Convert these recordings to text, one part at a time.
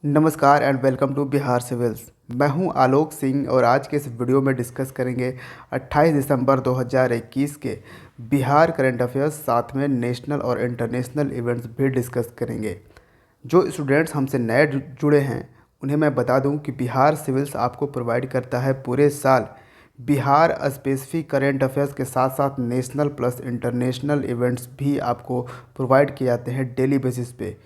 नमस्कार and welcome to Bihar civils. मैं हूं आलोक सिंह और आज के इस वीडियो में डिस्कस करेंगे 28 दिसंबर 2021 के बिहार करंट अफेयर्स, साथ में नेशनल और इंटरनेशनल इवेंट्स भी डिस्कस करेंगे। जो स्टूडेंट्स हमसे नए जुड़े हैं उन्हें मैं बता दूं कि बिहार सिविल्स आपको प्रोवाइड करता है पूरे साल बिहार स्पेसिफिक करंट अफेयर्स के साथ साथ नेशनल प्लस इंटरनेशनल इवेंट्स भी आपको प्रोवाइड किए जाते हैं डेली बेसिस पे।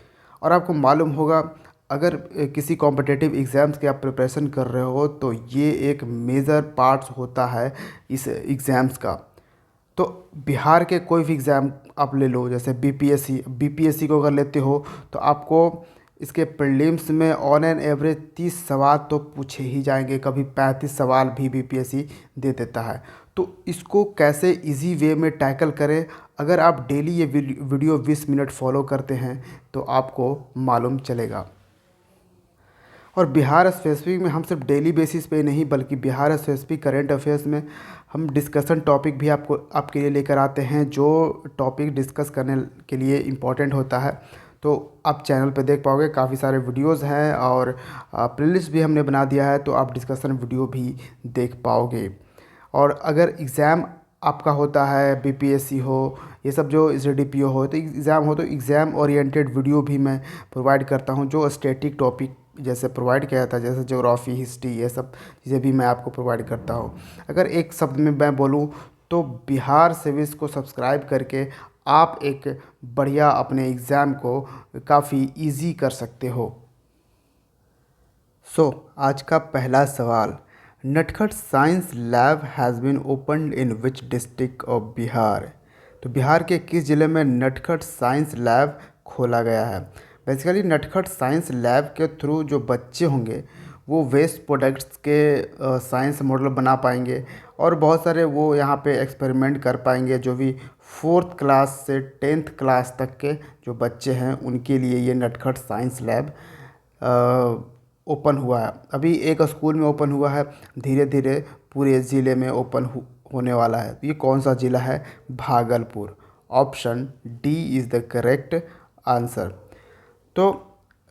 और आपको मालूम होगा, अगर किसी कॉम्पिटिटिव एग्ज़ाम्स की आप प्रिपरेशन कर रहे हो तो ये एक मेजर पार्ट्स होता है इस एग्ज़ाम्स का। तो बिहार के कोई भी एग्ज़ाम आप ले लो, जैसे बीपीएससी को अगर लेते हो तो आपको इसके प्रीलिम्स में ऑन एन एवरेज 30 सवाल तो पूछे ही जाएंगे, कभी 35 सवाल भी बीपीएससी दे देता है। तो इसको कैसे इजी वे में टैकल करें, अगर आप डेली ये वीडियो 20 मिनट फॉलो करते हैं तो आपको मालूम चलेगा। और बिहार स्पेसिफिक में हम सिर्फ डेली बेसिस पे नहीं बल्कि बिहार स्पेसिफिक करंट अफेयर्स में हम डिस्कशन टॉपिक भी आपके लिए लेकर आते हैं, जो टॉपिक डिस्कस करने के लिए इम्पोर्टेंट होता है। तो आप चैनल पे देख पाओगे, काफ़ी सारे वीडियोस हैं और प्लेलिस्ट भी हमने बना दिया है, तो आप डिस्कशन वीडियो भी देख पाओगे। और अगर एग्ज़ाम आपका होता है, बीपीएससी हो, ये सब जो एसडीपीओ हो, तो एग्ज़ाम हो तो एग्ज़ाम ओरिएंटेड वीडियो भी मैं प्रोवाइड करता हूँ, जो स्टैटिक टॉपिक जैसे प्रोवाइड किया जाता है, जैसे ज्योग्राफी, हिस्ट्री, ये सब चीज़ें भी मैं आपको प्रोवाइड करता हूँ। अगर एक शब्द में मैं बोलूँ तो बिहार सिविल्स को सब्सक्राइब करके आप एक बढ़िया अपने एग्ज़ाम को काफ़ी इजी कर सकते हो। आज का पहला सवाल, Natkhat science lab has been opened in which district of Bihar. तो बिहार के किस ज़िले में नटखट साइंस लैब खोला गया है। बेसिकली नटखट साइंस लैब के थ्रू जो बच्चे होंगे वो वेस्ट प्रोडक्ट्स के साइंस मॉडल बना पाएंगे और बहुत सारे वो यहाँ पे एक्सपेरिमेंट कर पाएंगे। जो भी 4th क्लास से 10th क्लास तक के जो बच्चे हैं उनके लिए ये नटखट साइंस लैब ओपन हुआ है। अभी एक स्कूल में ओपन हुआ है, धीरे धीरे पूरे ज़िले में ओपन होने वाला है। तो ये कौन सा ज़िला है? Bhagalpur. Option D is the correct answer. तो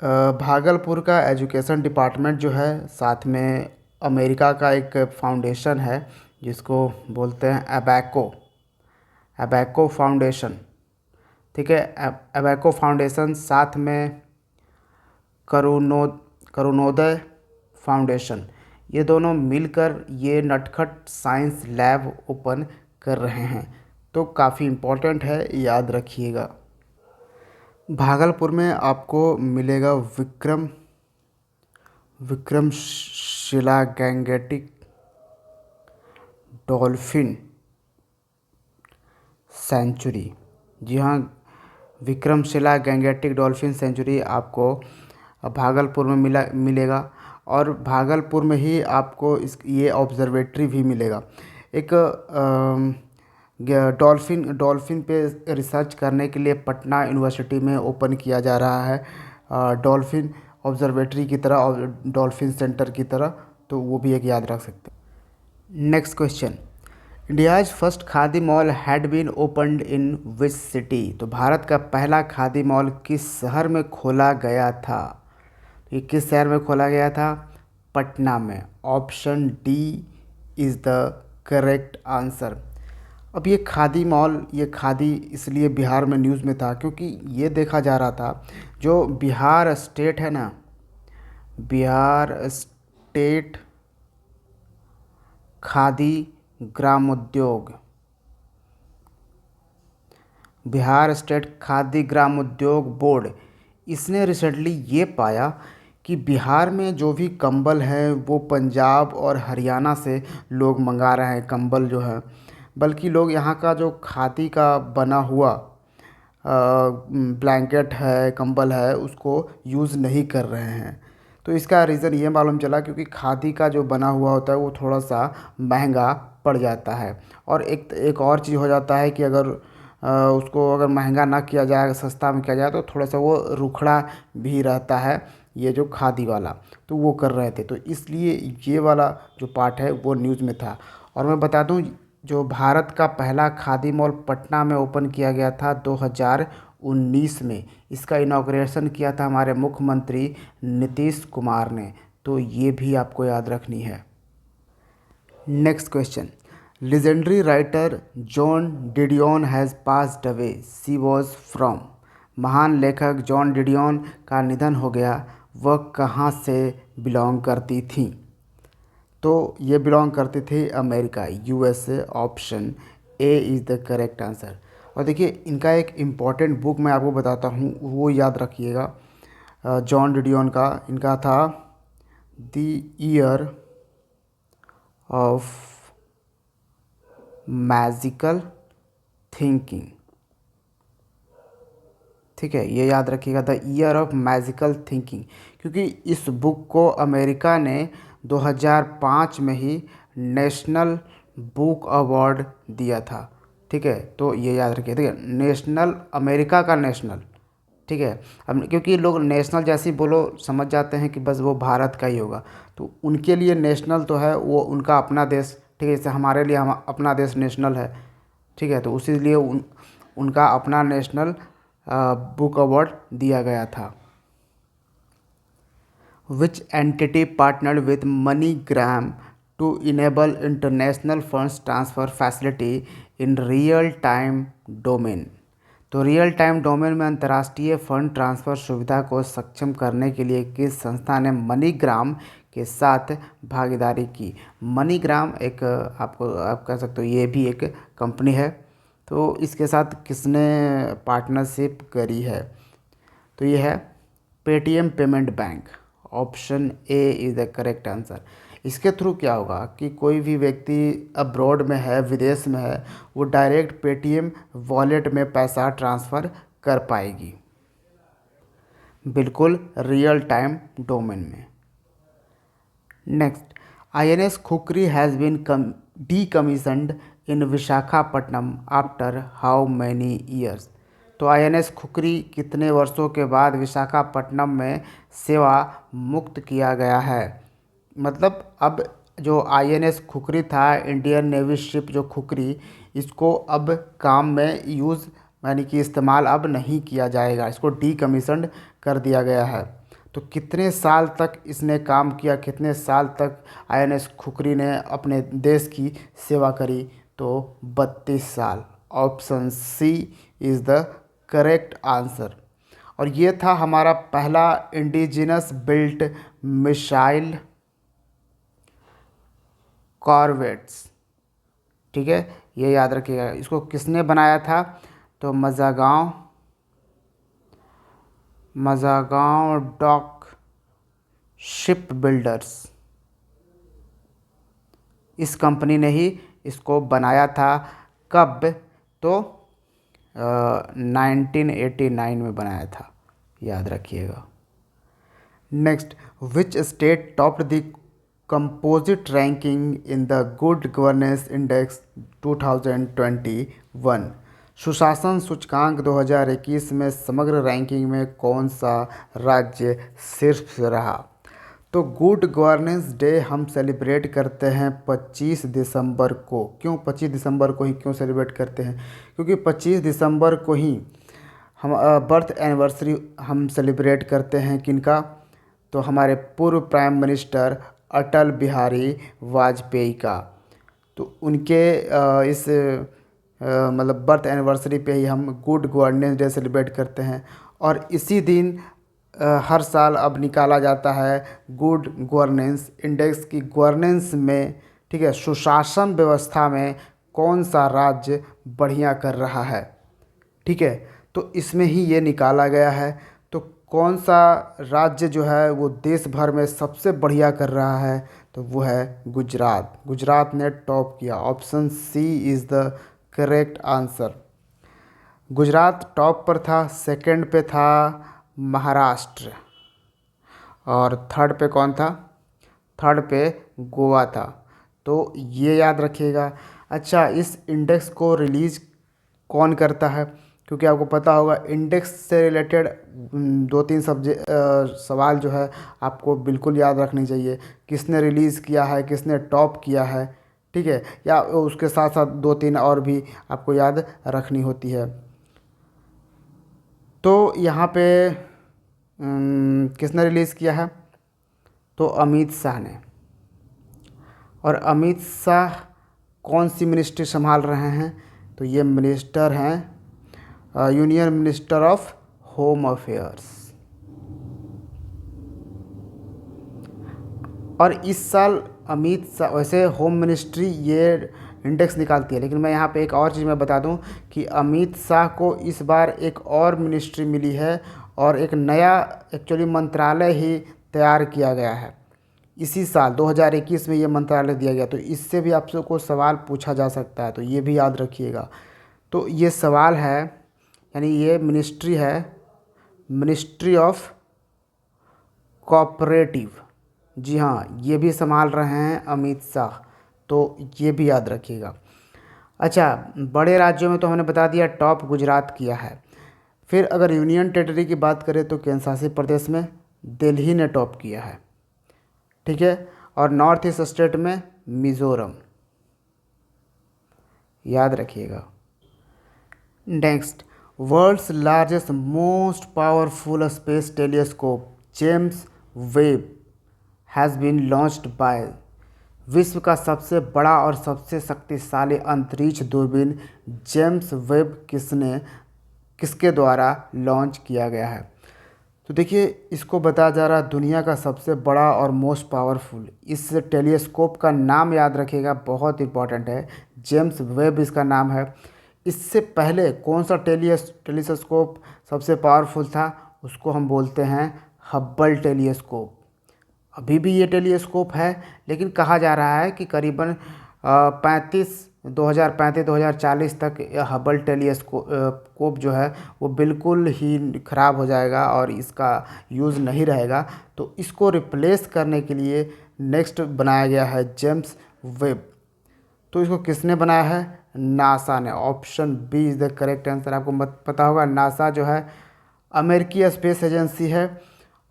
भागलपुर का एजुकेशन डिपार्टमेंट जो है, साथ में अमेरिका का एक फाउंडेशन है जिसको बोलते हैं अबैको फाउंडेशन, ठीक है। अबैको फाउंडेशन, साथ में करुणो करुणोदय फाउंडेशन, ये दोनों मिलकर ये नटखट साइंस लैब ओपन कर रहे हैं। तो काफ़ी इम्पोर्टेंट है, याद रखिएगा। भागलपुर में आपको मिलेगा विक्रमशिला गैंगेटिक डॉल्फिन सेंचुरी। जी हाँ, विक्रमशिला गैंगेटिक डॉल्फिन सेंचुरी आपको भागलपुर में मिलेगा। और भागलपुर में ही आपको ये ऑब्जर्वेटरी भी मिलेगा। एक डॉल्फिन पे रिसर्च करने के लिए पटना यूनिवर्सिटी में ओपन किया जा रहा है, डॉल्फिन ऑब्जर्वेटरी की तरह और डॉल्फिन सेंटर की तरह। तो वो भी एक याद रख सकते हैं। Next question, India's first khadi mall had been opened in which city. तो भारत का पहला खादी मॉल किस शहर में खोला गया था? ये किस शहर में खोला गया था? पटना में। Option D is the correct answer. अब ये खादी मॉल, ये खादी इसलिए बिहार में न्यूज़ में था क्योंकि ये देखा जा रहा था, जो बिहार स्टेट है ना, बिहार स्टेट खादी ग्रामोद्योग, बिहार स्टेट खादी ग्रामोद्योग बोर्ड, इसने रिसेंटली ये पाया कि बिहार में जो भी कंबल हैं वो पंजाब और हरियाणा से लोग मंगा रहे हैं कंबल जो है, बल्कि लोग यहाँ का जो खादी का बना हुआ ब्लैंकेट है, कंबल है, उसको यूज़ नहीं कर रहे हैं। तो इसका रीज़न ये मालूम चला क्योंकि खादी का जो बना हुआ होता है वो थोड़ा सा महंगा पड़ जाता है। और एक और चीज़ हो जाता है कि अगर उसको अगर महंगा ना किया जाए, सस्ता में किया जाए, तो थोड़ा सा वो रुखड़ा भी रहता है, ये जो खादी वाला। तो वो कर रहे थे, तो इसलिए ये वाला जो पार्ट है वो न्यूज़ में था। और मैं बता दूं, जो भारत का पहला खादी मॉल पटना में ओपन किया गया था 2019 में इसका इनॉग्रेशन किया था हमारे मुख्यमंत्री नीतीश कुमार ने। तो ये भी आपको याद रखनी है। Next question, legendary writer Joan Didion has passed away, she was from. महान लेखक जॉन डिडियन का निधन हो गया, वह कहाँ से बिलोंग करती थी? तो ये बिलोंग करती थी America, USA. Option A is the correct answer. और देखिए इनका एक इम्पॉर्टेंट बुक मैं आपको बताता हूँ, वो याद रखिएगा। जॉन डिडियन का इनका था the year of magical thinking. ठीक है, ये याद रखिएगा, the year of magical thinking, क्योंकि इस बुक को अमेरिका ने 2005 में ही नेशनल बुक अवार्ड दिया था। ठीक है, तो ये याद रखिए। ठीक है, नेशनल, अमेरिका का नेशनल। ठीक है, अब क्योंकि लोग नेशनल जैसे ही बोलो समझ जाते हैं कि बस वो भारत का ही होगा, तो उनके लिए नेशनल तो है वो उनका अपना देश। ठीक है, जैसे हमारे लिए हम अपना देश नेशनल है। ठीक है, तो उसी लिए उनका अपना नेशनल बुक अवार्ड दिया गया था। Which entity partnered with MoneyGram to enable international funds transfer facility in real time domain. तो रियल टाइम डोमेन में अंतर्राष्ट्रीय फंड ट्रांसफ़र सुविधा को सक्षम करने के लिए किस संस्था ने मनीग्राम के साथ भागीदारी की? मनीग्राम एक आप कह सकते हो ये भी एक कंपनी है। तो इसके साथ किसने पार्टनरशिप करी है? तो ये है Paytm payment bank. Option A is the correct answer. इसके थ्रू क्या होगा कि कोई भी व्यक्ति अब्रॉड में है, विदेश में है, वो डायरेक्ट पेटीएम वॉलेट में पैसा ट्रांसफ़र कर पाएगी, बिल्कुल रियल टाइम डोमेन में। Next, INS Khukri has been decommissioned in Visakhapatnam after how many years. तो आईएनएस खुकरी कितने वर्षों के बाद विशाखापट्टनम में सेवा मुक्त किया गया है? मतलब अब जो आईएनएस खुकरी था, इंडियन नेवी शिप जो खुकरी, इसको अब काम में यूज़ यानी कि इस्तेमाल अब नहीं किया जाएगा, इसको डीकमीशन्ड कर दिया गया है। तो कितने साल तक इसने काम किया, कितने साल तक आईएनएस खुकरी ने अपने देश की सेवा करी? तो 32 साल। Option C is the correct answer. और ये था हमारा पहला इंडिजिनस बिल्ट मिसाइल कॉर्वेट्स। ठीक है, ये याद रखिएगा। इसको किसने बनाया था? तो मज़ागांव डॉक शिप बिल्डर्स, इस कंपनी ने ही इसको बनाया था। कब? तो 1989 में बनाया था, याद रखिएगा। Next, which state topped the composite ranking in the good governance index 2021? सुशासन सूचकांक 2021 में समग्र रैंकिंग में कौन सा राज्य शीर्ष रहा? तो गुड गवर्नेंस डे हम सेलिब्रेट करते हैं 25 दिसंबर को। क्यों 25 दिसंबर को ही क्यों सेलिब्रेट करते हैं? क्योंकि 25 दिसंबर को ही हम बर्थ एनिवर्सरी हम सेलिब्रेट करते हैं किनका? तो हमारे पूर्व प्राइम मिनिस्टर अटल बिहारी वाजपेयी का। तो उनके इस मतलब बर्थ एनिवर्सरी पे ही हम गुड गवर्नेंस डे सेलिब्रेट करते हैं। और इसी दिन हर साल अब निकाला जाता है गुड गवर्नेंस इंडेक्स की गवर्नेंस में। ठीक है, सुशासन व्यवस्था में कौन सा राज्य बढ़िया कर रहा है? ठीक है, तो इसमें ही ये निकाला गया है। तो कौन सा राज्य जो है वो देश भर में सबसे बढ़िया कर रहा है? तो वो है गुजरात। गुजरात ने टॉप किया। Option C is the correct answer. Gujarat top पर था। सेकंड पे था महाराष्ट्र, और थर्ड पे कौन था? थर्ड पे गोवा था। तो ये याद रखिएगा। अच्छा, इस इंडेक्स को रिलीज़ कौन करता है? क्योंकि आपको पता होगा इंडेक्स से रिलेटेड 2-3 सवाल जो है आपको बिल्कुल याद रखनी चाहिए। किसने रिलीज़ किया है, किसने टॉप किया है? ठीक है, या उसके साथ साथ 2-3 और भी आपको याद रखनी होती है। तो यहाँ पे किसने रिलीज़ किया है? तो अमित शाह ने। और अमित शाह कौन सी मिनिस्ट्री संभाल रहे हैं? तो ये मिनिस्टर हैं union minister of home affairs. और इस साल अमित शाह, वैसे होम मिनिस्ट्री ये इंडेक्स निकालती है, लेकिन मैं यहाँ पे एक और चीज़ मैं बता दूँ कि अमित शाह को इस बार एक और मिनिस्ट्री मिली है और एक नया एक्चुअली मंत्रालय ही तैयार किया गया है। इसी साल 2021 में ये मंत्रालय दिया गया, तो इससे भी आप सबको सवाल पूछा जा सकता है, तो ये भी याद रखिएगा। तो ये सवाल है, यानी ये मिनिस्ट्री है मिनिस्ट्री ऑफ कोऑपरेटिव। जी हाँ, ये भी संभाल रहे हैं अमित शाह, तो ये भी याद रखिएगा। अच्छा, बड़े राज्यों में तो हमने बता दिया, टॉप गुजरात किया है। फिर अगर यूनियन टेरिटरी की बात करें तो केंद्र शासित प्रदेश में दिल्ली ने टॉप किया है, ठीक है। और नॉर्थ ईस्ट स्टेट में मिज़ोरम, याद रखिएगा। Next, world's largest most powerful space telescope James Webb has been launched by. विश्व का सबसे बड़ा और सबसे शक्तिशाली अंतरिक्ष दूरबीन जेम्स वेब किसके द्वारा लॉन्च किया गया है? तो देखिए, इसको बताया जा रहा है दुनिया का सबसे बड़ा और मोस्ट पावरफुल। इस टेलीस्कोप का नाम याद रखिएगा, बहुत इंपॉर्टेंट है, जेम्स वेब इसका नाम है। इससे पहले कौन सा टेलीस्कोप सबसे पावरफुल था? उसको हम बोलते हैं हब्बल टेलीस्कोप। अभी भी ये टेलीस्कोप है, लेकिन कहा जा रहा है कि करीबन 2040 तक यह हबल टेलीस्कोप जो है वो बिल्कुल ही ख़राब हो जाएगा और इसका यूज़ नहीं रहेगा। तो इसको रिप्लेस करने के लिए नेक्स्ट बनाया गया है जेम्स वेब। तो इसको किसने बनाया है? नासा ने। Option B is the correct answer. आपको पता होगा, नासा जो है अमेरिकी स्पेस एजेंसी है,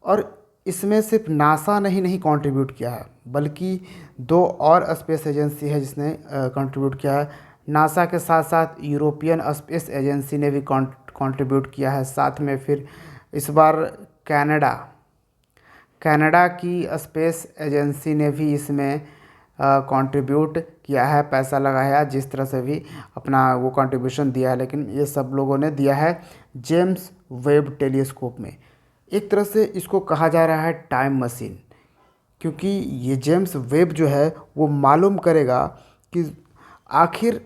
और इसमें सिर्फ नासा ने ही नहीं कंट्रीब्यूट किया है, बल्कि 2 और स्पेस एजेंसी है जिसने कंट्रीब्यूट किया है। नासा के साथ साथ यूरोपियन स्पेस एजेंसी ने भी कंट्रीब्यूट किया है। साथ में फिर इस बार कनाडा की स्पेस एजेंसी ने भी इसमें कंट्रीब्यूट किया है, पैसा लगाया है, जिस तरह से भी अपना वो कंट्रीब्यूशन दिया है। लेकिन ये सब लोगों ने दिया है जेम्स वेब टेलीस्कोप में। एक तरह से इसको कहा जा रहा है टाइम मशीन, क्योंकि ये जेम्स वेब जो है वो मालूम करेगा कि आखिर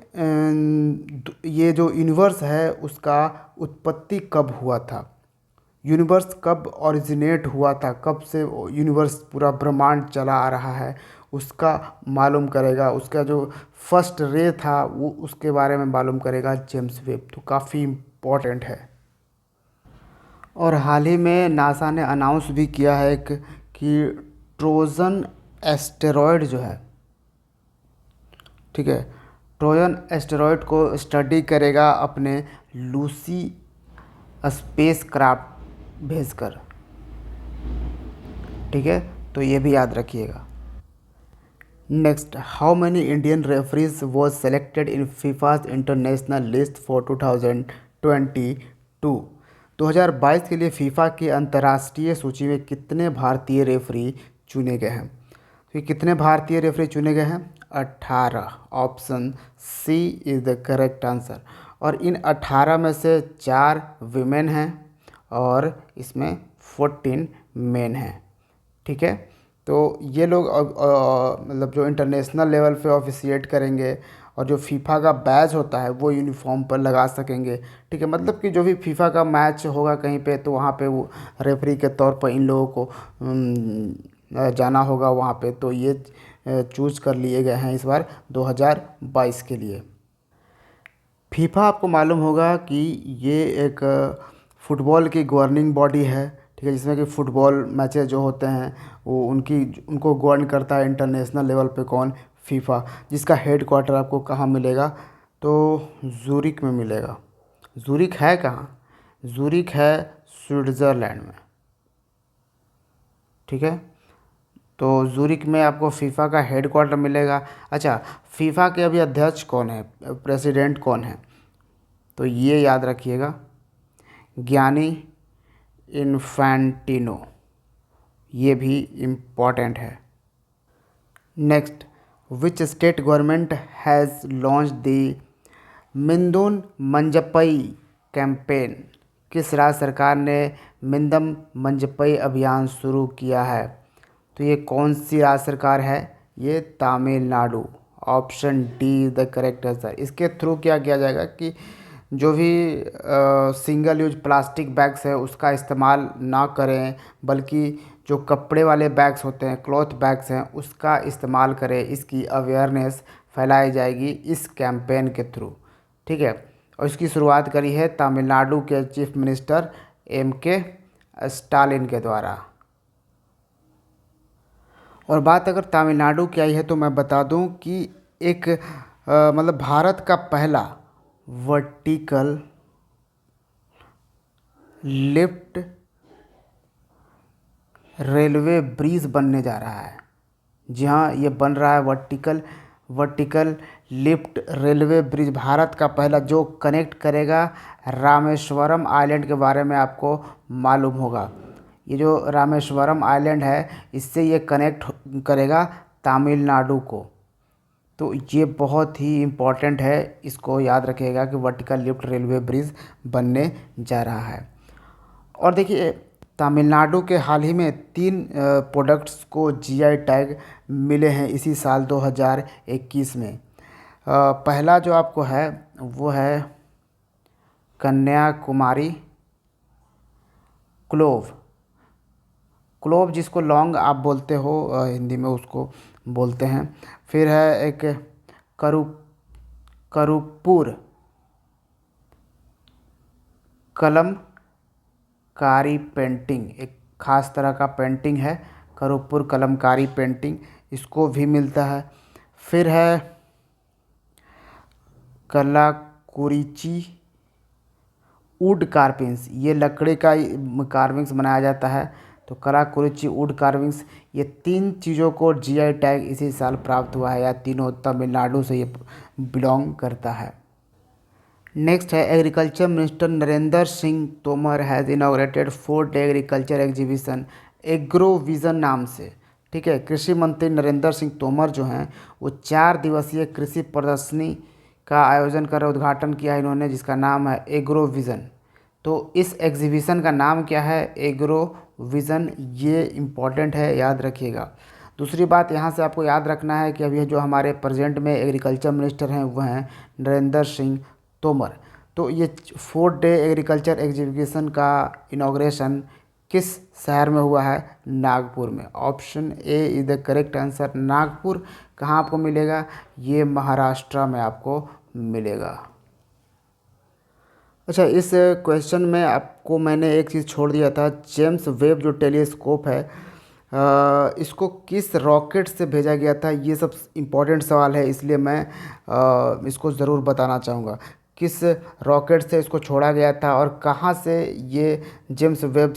ये जो यूनिवर्स है उसका उत्पत्ति कब हुआ था, यूनिवर्स कब ओरिजिनेट हुआ था, कब से यूनिवर्स पूरा ब्रह्मांड चला आ रहा है, उसका मालूम करेगा। उसका जो फर्स्ट रे था वो उसके बारे में मालूम करेगा जेम्स वेब। तो काफ़ी इम्पोर्टेंट है। और हाल ही में नासा ने अनाउंस भी किया है कि ट्रोजन एस्टेरॉयड जो है, ठीक है, ट्रोजन एस्टेरॉयड को स्टडी करेगा अपने लूसी स्पेस क्राफ्ट भेजकर, ठीक है। तो ये भी याद रखिएगा। Next, how many Indian referees was selected in FIFA's international list for 2022? 2022 के लिए फीफा की अंतर्राष्ट्रीय सूची में कितने भारतीय रेफरी चुने गए हैं? तो कितने भारतीय रेफरी चुने गए हैं? 18। Option C is the correct answer. और इन 18 में से 4 विमेन हैं और इसमें 14 मेन हैं, ठीक है। तो ये लोग मतलब जो इंटरनेशनल लेवल पे ऑफिशिएट करेंगे, और जो फीफा का बैच होता है वो यूनिफॉर्म पर लगा सकेंगे, ठीक है। मतलब कि जो भी फीफा का मैच होगा कहीं पे, तो वहाँ पे वो रेफरी के तौर पर इन लोगों को जाना होगा वहाँ पे। तो ये चूज़ कर लिए गए हैं इस बार 2022 के लिए। फीफा आपको मालूम होगा कि ये एक फ़ुटबॉल की गवर्निंग बॉडी है, ठीक है, जिसमें कि फ़ुटबॉल मैचेस जो होते हैं वो उनको गवर्न करता है इंटरनेशनल लेवल पे कौन? फीफा। जिसका हेड क्वार्टर आपको कहाँ मिलेगा? तो ज़ूरिक में मिलेगा। ज़ूरिक है कहाँ? ज़ूरिक है स्विट्ज़रलैंड में, ठीक है। तो ज़ूरिक में आपको फीफा का हेड क्वार्टर मिलेगा। अच्छा, फीफा के अभी अध्यक्ष कौन है, प्रेसिडेंट कौन है? तो ये याद रखिएगा गियानी इन्फैंटिनो, ये भी इम्पॉर्टेंट है। Next, which state government has launch the Meendum Manjappai campaign, किस राज्य सरकार ने मिंदम मंजप्पई अभियान शुरू किया है? तो ये कौन सी राज्य सरकार है? ये Tamil Nadu. Option D is the correct answer. इसके थ्रू क्या किया जाएगा कि जो भी सिंगल यूज प्लास्टिक बैग्स है उसका इस्तेमाल ना करें, बल्कि जो कपड़े वाले बैग्स होते हैं, क्लॉथ बैग्स हैं, उसका इस्तेमाल करें। इसकी अवेयरनेस फैलाई जाएगी इस कैंपेन के थ्रू, ठीक है। और इसकी शुरुआत करी है तमिलनाडु के चीफ मिनिस्टर M.K. स्टालिन के द्वारा। और बात अगर तमिलनाडु की आई है तो मैं बता दूं कि एक मतलब भारत का पहला वर्टिकल लिफ्ट रेलवे ब्रिज बनने जा रहा है। जी हाँ, ये बन रहा है vertical lift railway bridge, Bharat का पहला, जो कनेक्ट करेगा रामेश्वरम आइलैंड के बारे में आपको मालूम होगा। ये जो रामेश्वरम आइलैंड है, इससे ये कनेक्ट करेगा तमिलनाडु को। तो ये बहुत ही इम्पोर्टेंट है, इसको याद रखिएगा कि वर्टिकल लिफ्ट रेलवे ब्रिज बनने जा रहा है। और देखिए, तमिलनाडु के हाल ही में 3 प्रोडक्ट्स को GI टैग मिले हैं इसी साल 2021 में। पहला जो आपको है वो है कन्याकुमारी क्लोव, जिसको लौंग आप बोलते हो हिंदी में, उसको बोलते हैं। फिर है एक करूपुर कलमकारी पेंटिंग, एक खास तरह का पेंटिंग है करूपुर कलमकारी पेंटिंग, इसको भी मिलता है। फिर है कलाकुरिची वुड कार्विंग्स, ये लकड़ी का कार्विंग्स बनाया जाता है, तो कलाकुरिची वुड कार्विंग्स, ये 3 चीज़ों को GI टैग इसी साल प्राप्त हुआ है, या तीनों तमिलनाडु से ये बिलोंग करता है। नेक्स्ट है, agriculture minister Narendra Singh Tomar has inaugurated 4-day agriculture exhibition agro vision नाम से, ठीक है। कृषि मंत्री नरेंद्र सिंह तोमर जो हैं वो 4 दिवसीय कृषि प्रदर्शनी का आयोजन कर उद्घाटन किया इन्होंने, जिसका नाम है एग्रो विज़न। तो इस एग्जीबिशन का नाम क्या है? Agro vision. ये इम्पॉर्टेंट है, याद रखिएगा। दूसरी बात यहाँ से आपको याद रखना है कि अभी जो हमारे प्रेजेंट में एग्रीकल्चर मिनिस्टर हैं वो हैं नरेंद्र सिंह तोमर। तो ये 4-day एग्रीकल्चर एग्जीबिशन का इनॉग्रेशन किस शहर में हुआ है? नागपुर में। Option A is the correct answer. Nagpur कहाँ आपको मिलेगा? ये महाराष्ट्र में आपको मिलेगा। अच्छा, इस क्वेश्चन में आपको मैंने एक चीज़ छोड़ दिया था, जेम्स वेब जो टेलीस्कोप है, इसको किस रॉकेट से भेजा गया था? ये सब इम्पोर्टेंट सवाल है, इसलिए मैं इसको ज़रूर बताना चाहूँगा। किस रॉकेट से इसको छोड़ा गया था और कहाँ से ये जेम्स वेब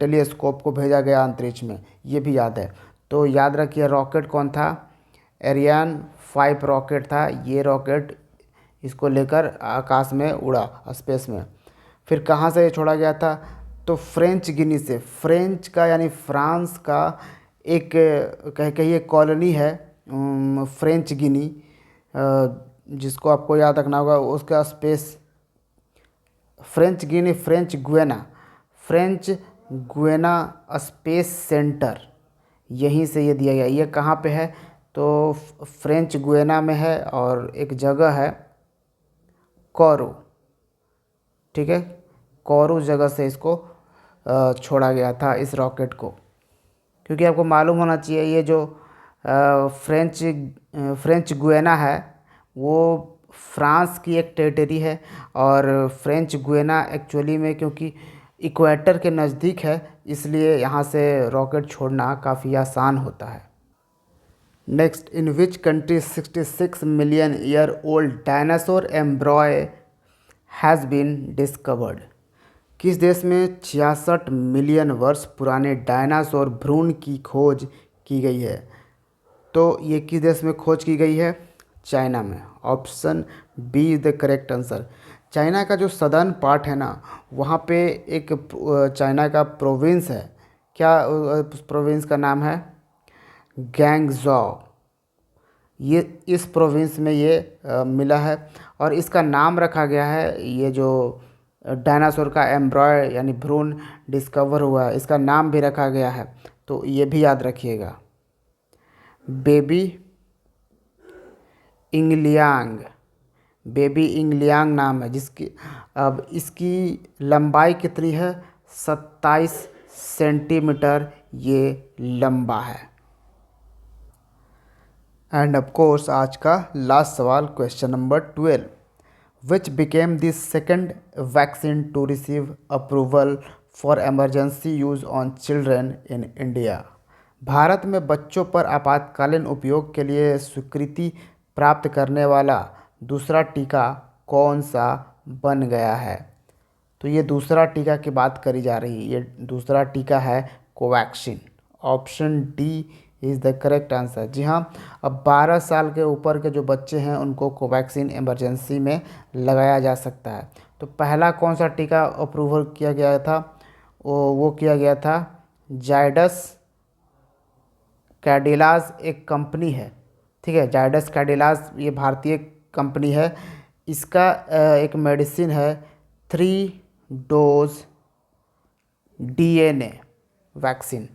टेलीस्कोप को भेजा गया अंतरिक्ष में, ये भी याद है। तो याद रखिए, रॉकेट कौन था? एरियन 5 रॉकेट था। ये रॉकेट इसको लेकर आकाश में उड़ा, स्पेस में। फिर कहाँ से ये छोड़ा गया था? तो फ्रेंच गिनी से। फ्रेंच का यानी फ्रांस का एक कहिए कॉलोनी है फ्रेंच गिनी, जिसको आपको याद रखना होगा, उसका स्पेस फ्रेंच गिनी, फ्रेंच गुएना स्पेस सेंटर, यहीं से ये दिया गया। ये कहाँ पे है? तो फ्रेंच गुएना में है, और एक जगह है कोरू, ठीक है, कोरू जगह से इसको छोड़ा गया था, इस रॉकेट को। क्योंकि आपको मालूम होना चाहिए, ये जो फ्रेंच गुएना है वो फ्रांस की एक टेरिटरी है, और फ्रेंच गुएना एक्चुअली में क्योंकि इक्वेटर के नज़दीक है, इसलिए यहाँ से रॉकेट छोड़ना काफ़ी आसान होता है। Next, in which country 66 million year old dinosaur embryo has been discovered? किस देश में 66 मिलियन वर्ष पुराने डायनासोर भ्रूण की खोज की गई है? तो ये किस देश में खोज की गई है? चाइना में। Option B is the correct answer. China का जो सदर्न पार्ट है ना, वहाँ पे एक चाइना का प्रोविंस है। क्या उस प्रोविंस का नाम है? गैंगजॉ। ये इस प्रोविंस में ये मिला है और इसका नाम रखा गया है, ये जो डायनासोर का एम्ब्रॉय यानी भ्रूण डिस्कवर हुआ है, इसका नाम भी रखा गया है, तो ये भी याद रखिएगा, बेबी इंगलियांग। बेबी इंगलियांग नाम है जिसकी, अब इसकी लंबाई कितनी है? 27 सेंटीमीटर ये लंबा है। एंड ऑफ कोर्स आज का लास्ट सवाल, question number 12, which became the second vaccine to receive approval for emergency use on children in India. Bharat में बच्चों पर आपातकालीन उपयोग के लिए स्वीकृति प्राप्त करने वाला दूसरा टीका कौन सा बन गया है? तो ये दूसरा टीका की बात करी जा रही है। ये दूसरा टीका है Covaxin. Option D is the correct answer. जी हाँ, अब 12 साल के ऊपर के जो बच्चे हैं उनको कोवैक्सीन इमरजेंसी में लगाया जा सकता है। तो पहला कौन सा टीका अप्रूवल किया गया था? वो किया गया था जायडस कैडिलाज, एक कंपनी है, ठीक है। जायडस कैडिलाज ये भारतीय कंपनी है। इसका एक मेडिसिन है 3 डोज डीएनए वैक्सीन।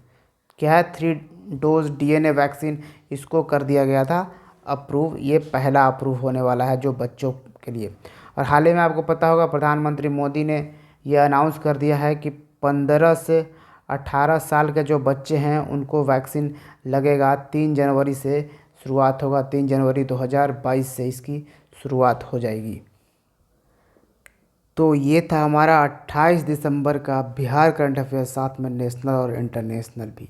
क्या है? 3 डोज डीएनए वैक्सीन, इसको कर दिया गया था अप्रूव। ये पहला अप्रूव होने वाला है जो बच्चों के लिए। और हाल ही में आपको पता होगा प्रधानमंत्री मोदी ने ये अनाउंस कर दिया है कि 15 से 18 साल के जो बच्चे हैं उनको वैक्सीन लगेगा। 3 जनवरी से शुरुआत होगा, 3 जनवरी 2022 से इसकी शुरुआत हो जाएगी। तो ये था हमारा 28 दिसंबर का बिहार करंट अफेयर्स, साथ में नेशनल और इंटरनेशनल भी।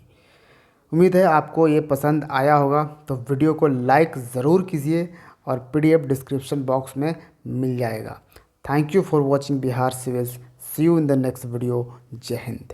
उम्मीद है आपको ये पसंद आया होगा, तो वीडियो को लाइक ज़रूर कीजिए और पीडीएफ डिस्क्रिप्शन बॉक्स में मिल जाएगा। Thank you for watching Bihar civils. See you in the next video. जय हिंद।